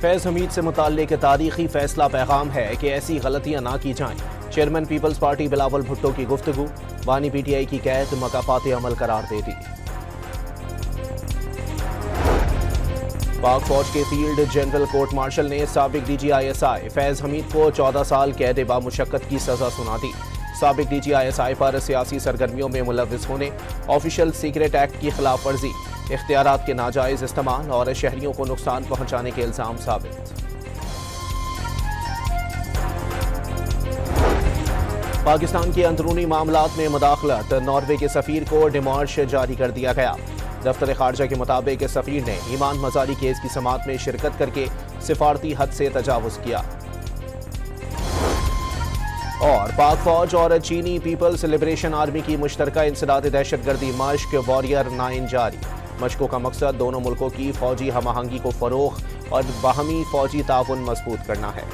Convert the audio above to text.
फैज़ हमीद से मुताल्लिक तारीखी फैसला पैगाम है कि ऐसी गलतियां ना की जाएं। Chairman People's Party Bilawal Bhutto की गुफ्तगू, बानी पीटीआई की कैद मकाफात अमल करार दे दी। पाक फौज के फील्ड जनरल कोर्ट मार्शल ने साबिक DGISI फैज़ हमीद को 14 साल कैद बामुशक्कत की सजा सुना दी। साबिक DGISI पर सियासी सरगर्मियों में मुलव्विस होने, ऑफिशियल सीक्रेट एक्ट की खिलाफ वर्जी, इख्तियारात के नाजायज इस्तेमाल और शहरियों को नुकसान पहुंचाने के इल्जाम साबित। पाकिस्तान के अंदरूनी मामलात में मुदाखलत, नॉर्वे के सफीर को डिमॉर्श जारी कर दिया गया। दफ्तर खारजा के मुताबिक सफीर ने ईमान मजारी केस की समाअत में शिरकत करके सिफारती हद से तजावुज किया। और पाक फौज और चीनी पीपल्स लिबरेशन आर्मी की मुश्तरका इंसदाद दहशतगर्दी मश्क वॉरियर 9 जारी। मशकों का मकसद दोनों मुल्कों की फौजी हम आहंगी को फरोग और बाहमी फौजी ताउन मजबूत करना है।